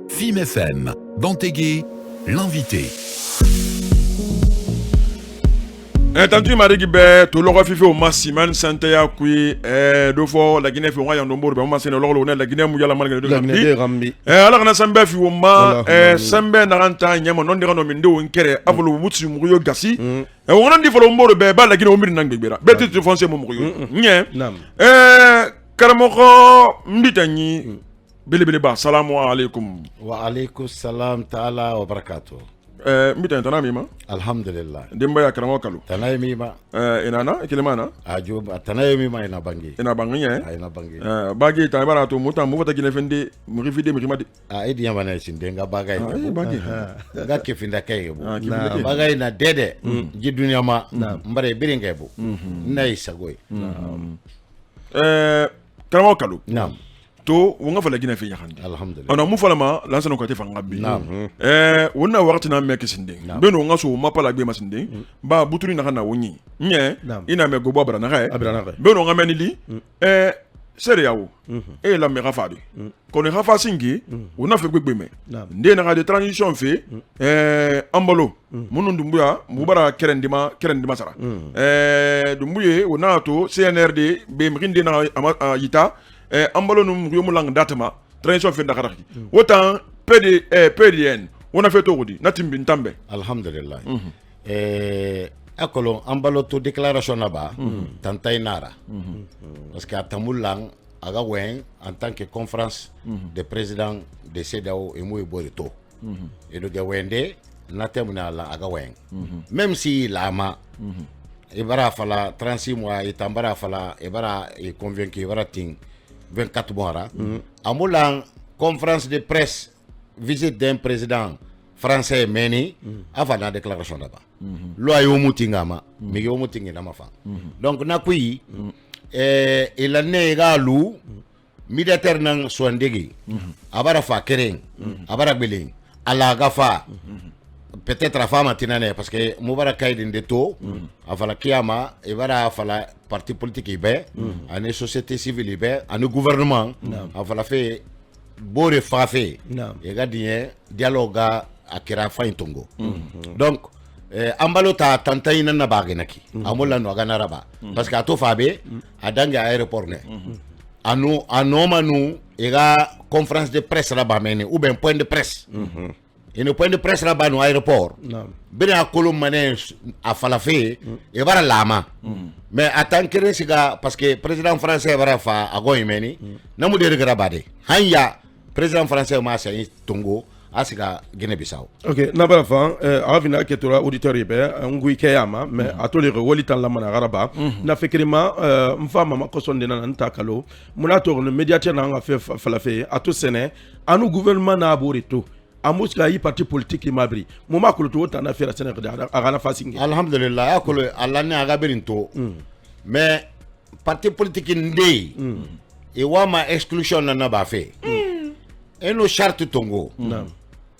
FIM FM, Bantégué, l'invité. Tantu marigi be to logo fifi o masiman sante ya kui do fo la Guinée fi wa ya ndombo be masene logo ne la Guinée mu yala malga de rambi ala kana sambe fi o ma sambe na ranta nyama non dira no minde o nkere avulu butsi mu yo gasi wona ndi fo mboro be ba la Guinée o mir nang begbera be titre foncier mu yo nye karamoko mbitani bele ba salamu alaikum wa alaikum salam taala wa barakatuh mbitani tanami alhamdulillah demba ya karamoko kalu tanay mima inana kilemana ajo tanay mima ina bangi ina bangi bagi ta bara to muta mu fata Guinée fende mu rifide mu rimadi idi yamana sinde nga bagay bagi nga kefinda kayebo bagay na dede ji dunya ma mbare biringebo nay sagoy karamoko kalu naam to wonga fala Guinée fe yakandi alhamdulillah ana mu fala ma lansana ko te fanga bi wonna wakati na me kisinde beno nga so mapala gbe masinde ba buturi na kana wonyi nye ina me go babra na ga beno nga menili sere yawo la me rafa bi ko ne rafa singi wona fe gbegbe me nde na ga de transition fe ambalo munu ndumbuya mubara kerendima sara dumbuye wona to CNRD be mrinde na yita ambalo num yomu lang datama transition fe dakara autant PDN on a fait tout dit natimbi ntambe alhamdulillah akolo ambalo to déclaration naba tantay nara parce que atamulang aga wen en tant que conférence de président de CEDEAO et moy borito et do gawende natemuna la aga wen même si lama ibara fala 36 mois itambara fala ibara est convaincu ibara ting 24 mois amulang conférence de presse visite d'un président français meni avant la déclaration là-bas loi yo mutingama mi yo mutingina mafa donc na kui il a négalu militaire nang soindegi abara fa keren abara beling ala gafa peut-être la femme tinane parce que mubara kaidin de to afala kiyama ibara afala parti politique ibe ane société civile ibe ane gouvernement afala fait bore fafe e gadien dialogue akira fain tongo donc ambalo ta tantai na bagenaki amola no ganara ba parce que ato fabe adange aéroport ne anomanu ega conférence de presse là-bas mene ou bien point de presse et le point de presse là-bas no aéroport bene akolo mané a falafe e bara lama mais attends que siga parce que président français bara fa agoy meni namu de grabade hanya président français ma say tongo asika Guinée-Bissau. OK, na bala fa avina ketora auditeur ibe ngui kayama mais atole woli tan la mana garaba na fekrima mfama makosonde na ntakalo munato no médiateur na nga fe falafe ato sene anu gouvernement na aborito amuska yi parti politique imabri moma ko to tan na fera sene agana fasingi alhamdulillah akolo alane agabirinto mais parti politique ndé e wama exclusion na ba fe et nos chartes Tongo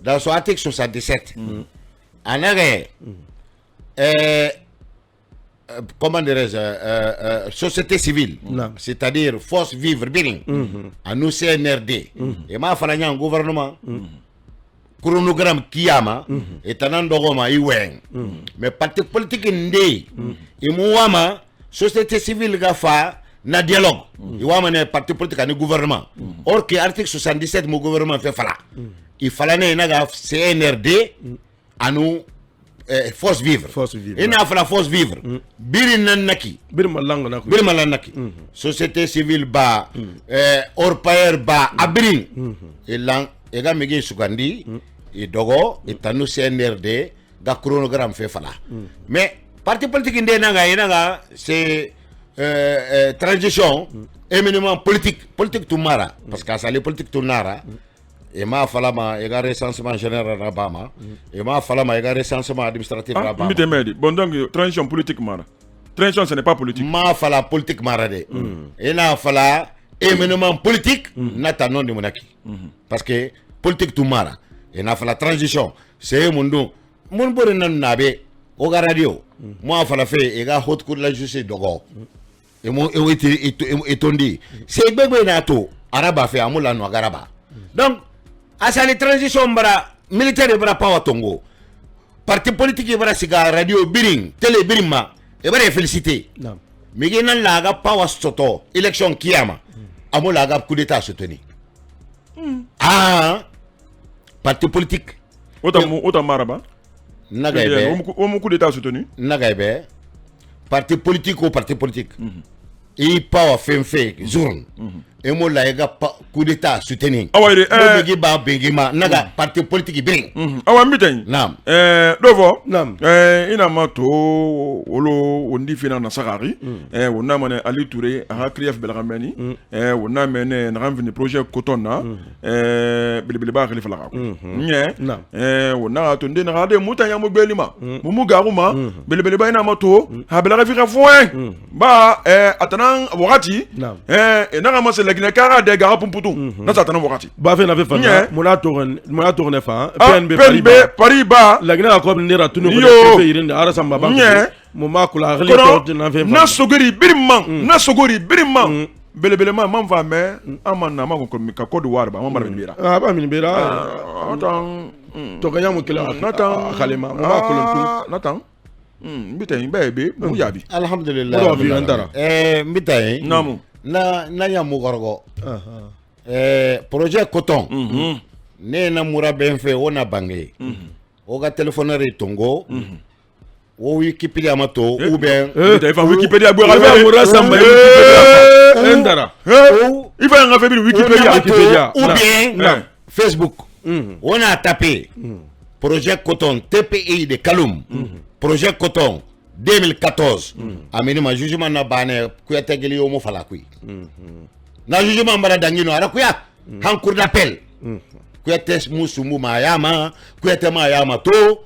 dans son article 77 en arrêt comment dirais-je société civile c'est-à-dire force vivre bien à nous CNRD et ma falanya un gouvernement chronogramme kiyama et tanandogoma iwen mais parti politique ndé et mouama société civile gafa na dialogue iwama ne parti politique ni gouvernement or que article 77 mo gouvernement fait fala il fallait na CNRD anu force vivre et na fala force vivre birinanaki birmalanaki société civile ba or payer ba abrin elan ega mege sugandi et dogo et tanu CNRD ga chronogramme fait fala mais parti politique ndenanga c'est transition éminemment politique tout mara parce que ça les politique tout nara et ma falama ega recensement général rabama et ma falama ega recensement administratif rabama bon donc transition politique mara transition ce n'est pas politique ma fala politique mara de et na fala éminemment politique nata non de monaki parce que politique tout mara et na fala transition c'est mon bore nan nabe o radio moi fala fait ega haute cour de la justice dogo et tondi c'est bébé nato araba fait amula no garaba donc asani transition bara militaire bara pawa tongo parti politique bara siga radio biring télé birima e bara féliciter migena laga pawa soto élection kiyama amo laga coup d'état soutenu parti politique autant maraba naga ebe o mu coup d'état soutenu naga ebe parti politique ou parti politique i pawa fenfe journe et mo la ega coup d'état soutenu awari begi ba bengima naga parti politique bring awa miten nam dovo nam ina mato wolo wondi fina na sagari wonna mane Ali Touré a krief belgameni wonna mene na ramvini projet cotonna bilibili ba khalifa la nye nam wonna to ndina rade mutanya mo belima mu garuma bilibili ba ina mato ha belga fi foin ba atanan wakati na rama lakini kara de gara pumputu na satana wakati ba fe na fe fana mona to ne fa PNB Pariba lakini ko ndira tunu ko fe yirin ara samba ba mo makula khali to na fe na sogori birimman belebele ma va me amana ma ko mi ka code warba ma mara bira ba min bira atan to ganya mo kila natan khalima mo makula tu natan mbitay bebe mu yabi alhamdulillah mbitay namu na ya mugorgo projet coton ne na mura benfe ona bange o ga telefonere tongo o Wikipedia mato ou bien Wikipedia bo ga mura samba Wikipedia ndara il va en faire Wikipedia ou bien Facebook on a tapé projet coton TPI de Kaloum projet coton 2014 ameni ma jugement na bane kuyata geli yo mo fala kuy na jugement mbara dangino ara kuya han cour d'appel kuyata musumu mayama kuyata mayama to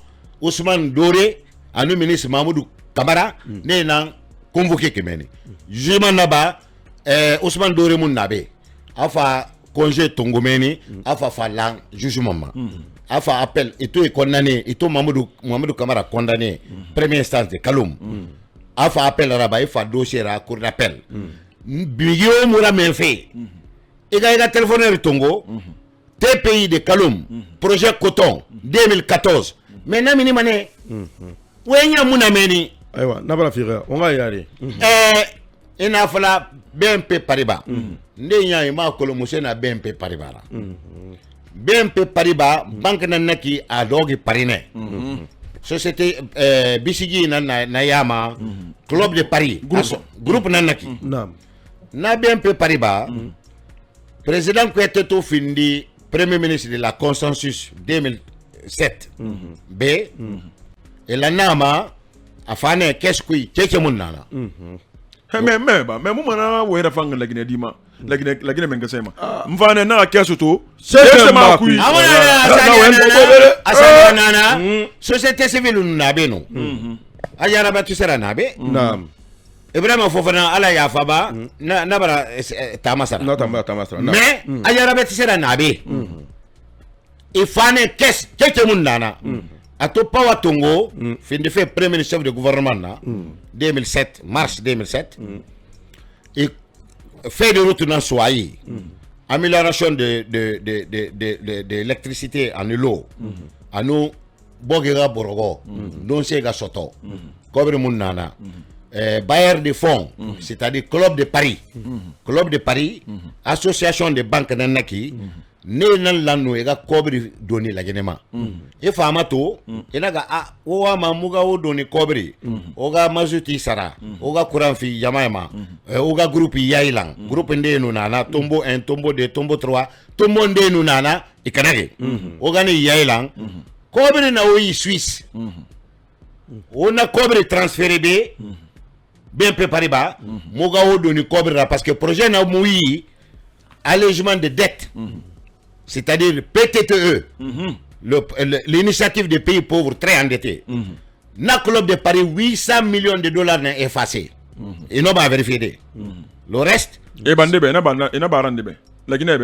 Ousmane Dore anu ministre Mamadou Kamara ne na convoqué kemeni jugement na ba Ousmane Dore mun nabe afa congé tongomeni afa falan jugement ma afa appel et tout est condamné et tout Mamadou Kamara condamné première instance de Kaloum afa appel raba il fa dossier à cour d'appel bigio mura menfe et ga téléphone tongo TPI de Kaloum projet coton 2014 maintenant mini mané wenya muna meni aywa nabala fira on va y aller ina fala BNP Paribas ndenya ma ko le monsieur na BNP Paribas BNP Paribas banque nanaki a dogi parine société bisigi na yama club de Paris groupe nanaki na BNP Paribas président qui était au findi premier ministre de la consensus 2007 B et la nama afane keskui cheche munana mais mu mana wera fanga lagine dima lagine menga sema mfane na kesu to c'est ma kui nana société civile nabeno ayara batu sera nabe naam Ibrahima Fofana ala ya faba na bara tamasara mais ayara batu sera nabe ifane kes cheche munana ato pawa tongo fin de fait premier chef de gouvernement na 2007 mars 2007 et fait de route dans Soaï amélioration de l'électricité en eau à nous bogera borogo donc c'est gasoto cobre mun nana bailleur de fonds c'est-à-dire club de Paris association de banques nanaki ne nan lanu ega kobri doni la genema e fama to enaga o wa mamuga o doni kobri oga mazuti sara oga kuranfi jamaima oga groupe yailang groupe ndenu nana tombo 1 tombo 2 tombo 3 tombo ndenu nana ikanage oga ni yailang kobri na o Suisse on a kobri transféré be BNP Paribas muga o doni kobri parce que projet na moui allègement de dette c'est-à-dire PTTE, l'initiative des pays pauvres très endettés. Na club de Paris, 800 millions de dollars n'est effacé. Et non pas vérifié. Le reste. Et bandebe, na barandebe. La Guinée.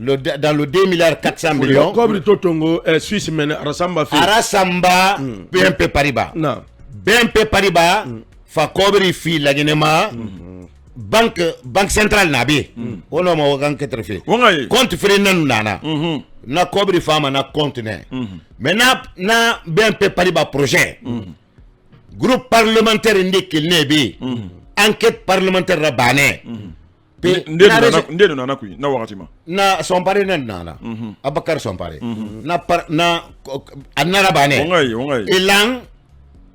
Dans le 2 milliards 400 millions. Comme Totongo, Suisse mène Arasamba, BNP Paribas. BNP Paribas, fa cobri fi la Guinée. banque centrale nabe ono ma wagan ketrefé compte free nan nana na cobri fama na compte ne mais na BNP Paribas projet groupe parlementaire ndekil nebe enquête parlementaire rabane ndé nana kuy na wakati ma na son pare nan nana Abakar son pare na anara bane elan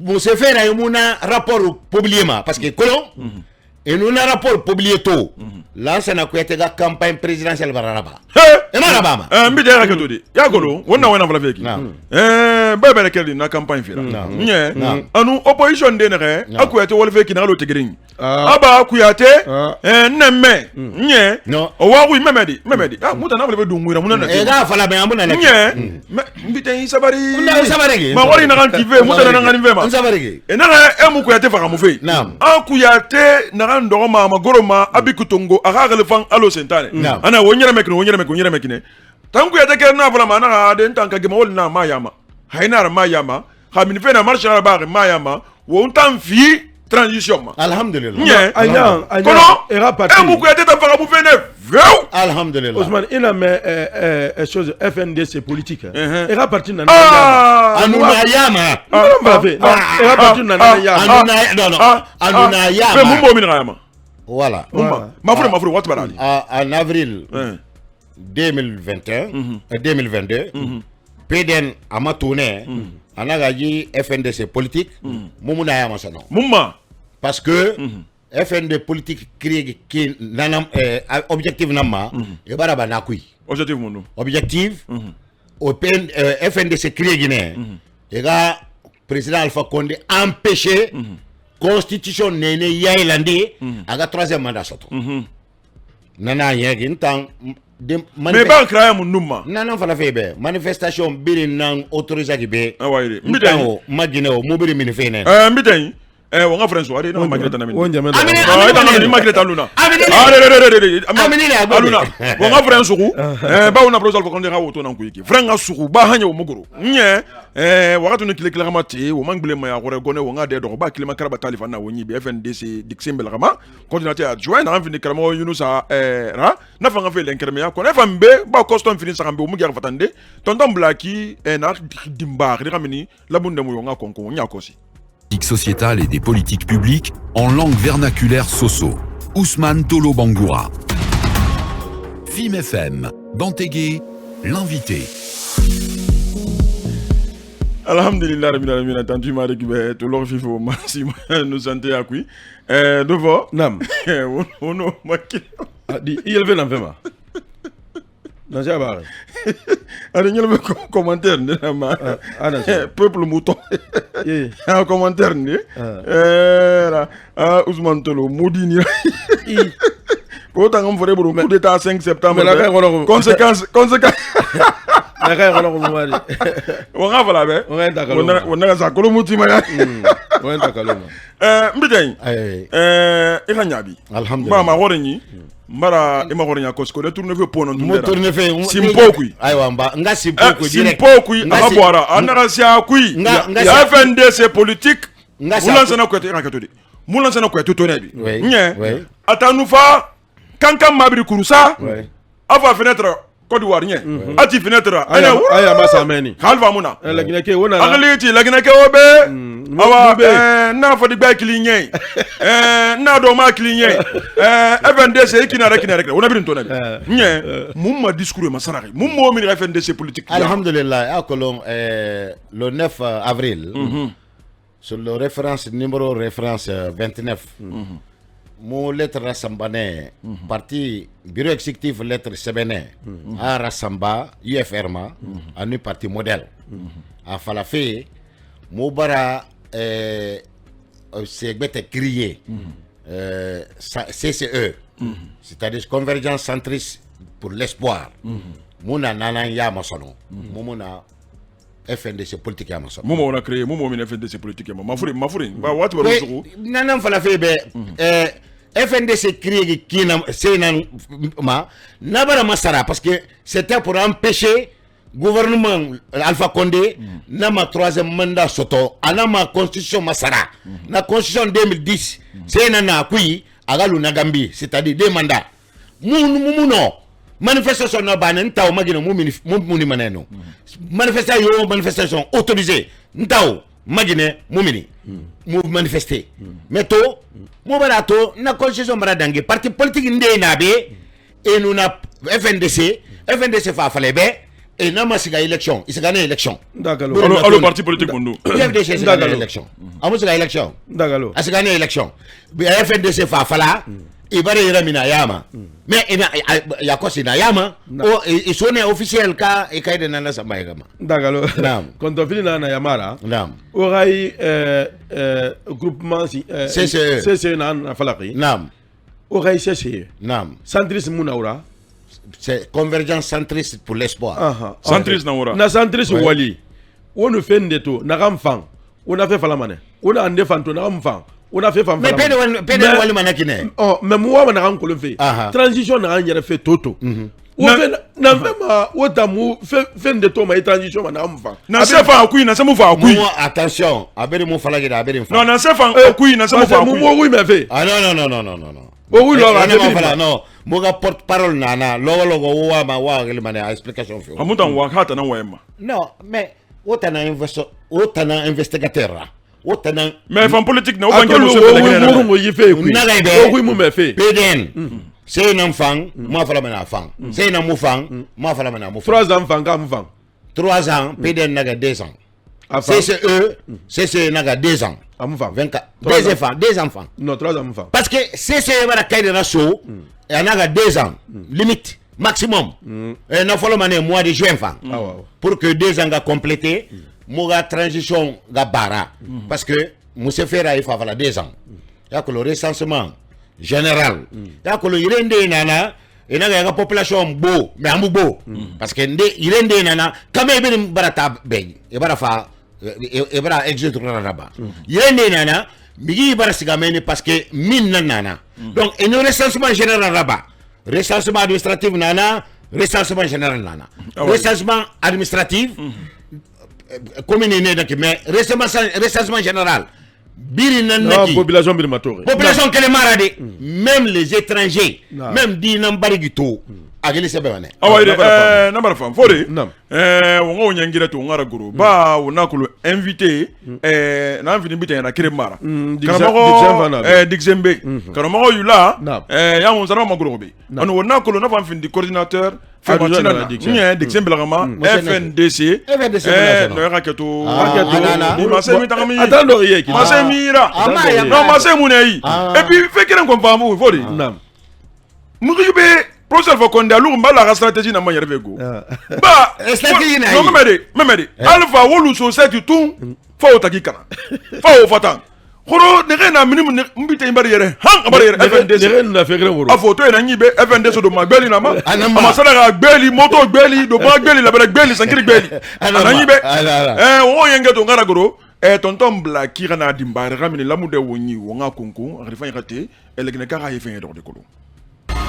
vous se faire un rapport publié parce que colon et nous un rapport publié tout là ça n'a pas la campagne présidentielle baraba et marabama mbi dera ke todi ya golo wonna wona fala feki bebe keldi na campagne fira nye anu opposition de nere akuyate wol feki na lo tigrin aba akuyate nemme nye o wa wi memedi muta na fala du muira munana e ga fala be amuna na nye mbi tay sabari ma wali na kan tive muta na ngani vema sabari e na emu kuyate faka mu fe akuyate na ndo ma magoroma abikutongo aga le fan alo sentane ana wonyere mekine tangu ya take na fala mana de ntanka gema wol na mayama hainar mayama khamin fe na marche na ba mayama wo ntan fi transition ma alhamdulillah anya era parti e mu ko yete ta faka bu fene veu alhamdulillah Ousmane ina me chose FNDC politique era parti na anuna yama era parti na yama anuna yama fe mumbo min yama voilà mafure wat barali en avril 2022 PDN amatone anagaji FNDC politique mumuna yama sano mumma parce que FND politique créé qui nanam objectif nama e baraba nakui objectif mono objectif open FNDC créé guiné et ga président Alpha Condé empêcher constitution nene yailandi aga troisième mandat soto nana yegin tan mais ba kraya mun numma nana fala febe manifestation birin nan autorisé ki be awayre mbitay magine o mobiri min fene mbitay wonga friends wari na magreta na min wonja men ni magreta luna aluna wonga friends ku ba wona proposal ko konde ha woto nan ku yiki franga suku ba hanya wo muguru nye wakati ni kile kama te wo mangbele ma ya gore gone wonga de do ba kile makara batali fa na wonyi be FNDC dixembel kama coordinateur adjoint na mvini kala mo yunusa ra na fa ngafe lenkerme ya ko na fa mbe ba custom fini sa kambe wo mugi fatande tonton blaki na dimba ri kamini labunde mo yonga konko nya kosi sociétale et des politiques publiques en langue vernaculaire soso. Ousmane Tolo Bangoura. FIM FM, Bantégué, l'invité. Alhamdulillah, Rabbil Alamin, attendu ma récupéré tout leur fifo, merci, nous santé à qui. Devant, nam, on maki. Il veut l'enfer. Non, j'ai pas. Allez, il y a un commentaire, peuple mouton. Un commentaire, Ousmane Tolo, Moudini. Quand on ferait pour le coup d'état 5 septembre, conséquence. On a fait la baie. On a sa colomouti. On a alhamdulillah. Ma horeni. Mara ema horenya kosko de tourner fe pono ndera. Mo tourner fe simpokui. Aywa mba nga simpokui direct. Simpokui abwara anarasia kui. Ya FNDC politique. Mulansa na kwete rakatodi. Mulansa na kwete to nebi. Nye. Atanufa kankam mabiri kurusa. Ava fenêtre Côte d'Ivoire nye. Ati fenêtre aya masameni. Halva muna. Lagineke wona. Agliti lagineke obe. Awa na fodi ba kilinye na do ma kilinye FNDC kinara wona birin to na nye mumma discours ma sanare mummo mi FNDC politique alhamdulillah akolon le 9 avril sur le numéro référence 29 mon lettre rassembane parti bureau exécutif lettre sebene a rassamba UFRMA a nu parti modèle a falafe Moubara c'est crié CCE, c'est-à-dire Convergence Centriste pour l'espoir. Mouna nana yamasono, mouna FNDC politique yamasono. Mouma on a créé, mouma on a FNDC politique yamasono. Mafourin, bah what tu vas dire? Nanam fala febe FNDC créé qui n'a c'est ma n'abara masara parce que c'était pour empêcher gouvernement Alpha Condé n'a ma troisième mandat soto ana ma constitution masara na constitution 2010 c'est nana kui agalu na Gambie, c'est-à-dire 2 mandats. Non. Manifestation na banen taw magina mumini maneno. Manifestation autorisée. Ntaw magine mumini. Mou manifester. Mais to mo barato na constitution baradange parti politique ndé na be et nous na FNDC fa falebe et na masiga élection, il se gagne élection. D'accord. Alors parti politique mondo. FNDC se gagne élection. Amusiga élection. D'accord. A se gagne élection. FNDC fa fala ibare iramina yama. Mais il y a quoi c'est na yama o et sonne officiel ka e kaide na samba yama. D'accord. Naam. Quand on finit na yamara. Naam. Orai groupement CCE na falaki. Naam. Orai CCE. Naam. Centriste Munaura. C'est convergence centriste pour l'espoir. Centriste naura. Na centriste wali. On fait ndeto na ramfang. On a fait falamane. On a ande fanto na ramfang. On a fait mais pede wali manakine. Oh, mais moi on a ram ko le fait. Transition na ran fait toto. On fait na vraiment otamu fait ndeto ma transition na ramfang. Na sefa akui na semu fa akui. Attention, abere mo falage da abere fa. Non, na sefa akui na semu fa akui. Oui mais fait. Ah non. Oui non. Moga porte-parole nana logo wa ma wa gele mane explication fi. Amutan wa hata na wema. Non, mais otana investigateur. Mais en politique na obange mo se mo yife ku. Oui mo me fait. PDN. C'est un enfant, moi fala mena enfant. C'est un enfant, moi fala mena enfant. 3 enfants ka enfant. 3 ans, PDN naga 2 ans. CCE naga 2 ans. 24. 2 enfants. Non, 3 enfants. Parce que CCE va la caille de la show, et on a 2 ans, limite, maximum. Et nous faut le mois de juin, pour que 2 ans va compléter, la transition va barra. Parce que Moussa Ferra, il faut avoir 2 ans. Il y a que le recensement général, il y a que le irende nana, et la population beau, mais un beau. Parce que irende nana, quand même, il va faire et bara exit là-bas. Yende nana, migi bara sigamene parce que mine nana. Donc un recensement général là-bas. Recensement administratif nana, recensement général nana. Recensement administratif commune mais recensement général. Biri nana population birmatore. Population qu'elle est marade. Même les étrangers, même di nambari gito. Agili sebane. Awa number fam fori. Wongo nyangira to ngara guru. Ba wona kulu invité na invité mbite na kiremara. Karamako Dixembe. Karamako yula ya on zara maguru be. On wona kulu na fam fin di coordinateur Femantina Dixembe lagama FNDC. No ya keto. Di masemi takami. Attends yeki. Masemira. Non masemune yi. Et puis fait kiran ko famu fori. Nam. Mugube Professeur Fakonde alors la stratégie na manière vego. Ba stratégie na. Non memedi. Alpha wolu society tout faut takikana. Faut fatan. Khoro de na minimum mbite barrière. Han barrière FNDC. De na fekre woro. A photo na nyibe FNDC do magbeli na ma. Amasala ga gbeli moto gbeli do ba gbeli la bela gbeli sankiri gbeli. Na nyibe. O yenge to ngara goro. Tonton Blaki na dimbare ramine lamude woni wonga konko. Arifa yakate elegene kara yefen do de kolo.